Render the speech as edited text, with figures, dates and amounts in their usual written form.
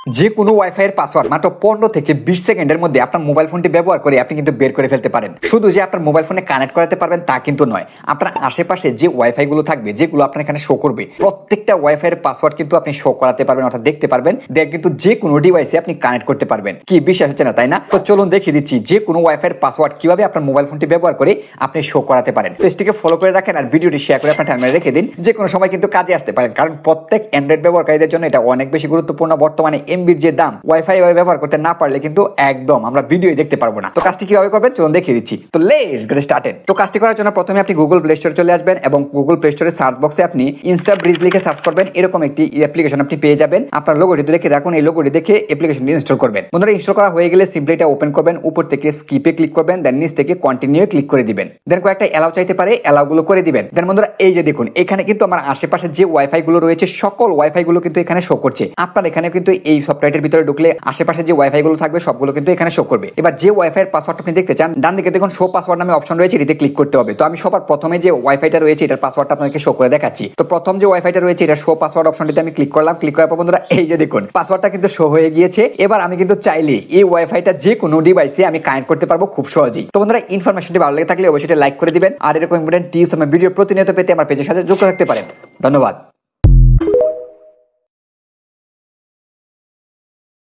যে কোনো ওয়াইফাই এর পাসওয়ার্ড মাত্র 15 থেকে 20 সেকেন্ডের মধ্যে আপনার মোবাইল ফোনটি ব্যবহার করে আপনি কিন্তু বের করে ফেলতে পারেন। শুধু যে আপনার মোবাইল ফোনে কানেক্ট করাতে পারবেন তা কিন্তু নয়, আপনার আশেপাশে যে ওয়াইফাই গুলো থাকবে যেগুলো আপনার এখানে শো করবে প্রত্যেকটা ওয়াইফাই এর পাসওয়ার্ড কিন্তু আপনি শো করাতে পারবেন, অর্থাৎ দেখতে পারবেন। দেন কিন্তু যে কোনো ডিভাইসে আপনি কানেক্ট করতে পারবেন। কি বিশ্বাস হচ্ছে না তাই না? তো চলুন দেখিয়ে দিচ্ছি যে কোনো ওয়াইফাই এর পাসওয়ার্ড কিভাবে আপনার মোবাইল ফোনটি ব্যবহার করে আপনি শো করাতে পারেন। পেজটিকে ফলো করে রাখেন আর ভিডিওটি শেয়ার করে আপনার টাইমলাইনে রেখে দিন। যে কোনো সময় কিন্তু কাজে আসতে পারেন, কারণ প্রত্যেক অ্যান্ড্রয়েড ব্যবহারকারীদের জন্য এটা অনেক বেশি গুরুত্বপূর্ণ। বর্তমানে এমবির যে দাম, ওয়াইফাই ব্যবহার করতে না পারলে কিন্তু একদম আমরা ভিডিও দেখতে পারবো না। তো কাজটি কিভাবে করবেন চলুন দেখিয়ে দিচ্ছি। তো লেটস গেট স্টার্টেড। তো কাজটি করার জন্য প্রথমে আপনি গুগল প্লে স্টোরে চলে আসবেন এবং গুগল প্লে স্টোরের সার্চ বক্সে আপনি ইনস্টা ব্রিজ লিখে সার্চ করবেন। এরকম একটি অ্যাপ্লিকেশন আপনি পেয়ে যাবেন। আপনার লোগোটি দেখে রাখুন, এই লোগোটি দেখে অ্যাপ্লিকেশনটি ইনস্টল করবেন। বন্ধুরা ইনস্টল করা হয়ে গেলে সিম্পলি এটা ওপেন করবেন, উপর থেকে স্কিপে ক্লিক করবেন, দেন নিচ থেকে কন্টিনিউ ক্লিক করে দিবেন। দেন কয়েকটা এলাও চাইতে পারে, এলাও গুলো করে দিবেন। দেন বন্ধুরা এই যে দেখুন এখানে কিন্তু আমার আশেপাশে যে ওয়াইফাই গুলো রয়েছে সকল ওয়াইফাই গুলো কিন্তু এখানে শো করছে। আপনার এখানে কিন্তু এই সফটওয়্যারটির ভিতরে ঢুকলে আশেপাশে যে ওয়াইফাই গুলো থাকবে সবগুলো কিন্তু এখানে শো করবে। এবার যে ওয়াইফাই এর পাসওয়ার্ড আপনি দেখতে চান ডান দিকে দেখুন শো পাসওয়ার্ড নামে অপশন রয়েছে, এটিতে ক্লিক করতে হবে। তো আমি সবার প্রথমে যে ওয়াইফাইটা রয়েছে এটার পাসওয়ার্ডটা আপনাদেরকে শো করে দেখাচ্ছি। তো প্রথম যে ওয়াইফাইটা রয়েছে এটা শো পাসওয়ার্ড অপশনটিতে আমি ক্লিক করলাম। ক্লিক করার পর বন্ধুরা এই যে দেখুন পাসওয়ার্ডটা কিন্তু শো হয়ে গিয়েছে। এবার আমি কিন্তু চাইলে এই ওয়াইফাইটা যে কোনো ডিভাইসে আমি কানেক্ট করতে পারবো খুব সহজেই। তো বন্ধুরা ইনফরমেশনটি ভালো লেগে থাকলে অবশ্যই লাইক করে দিবেন আর এরকম ইম্পর্টেন্ট টিপস আমার ভিডিও প্রতিনিয়ত পেতে আমার পেজের সাথে যুক্ত থাকতে পারেন। ধন্যবাদ।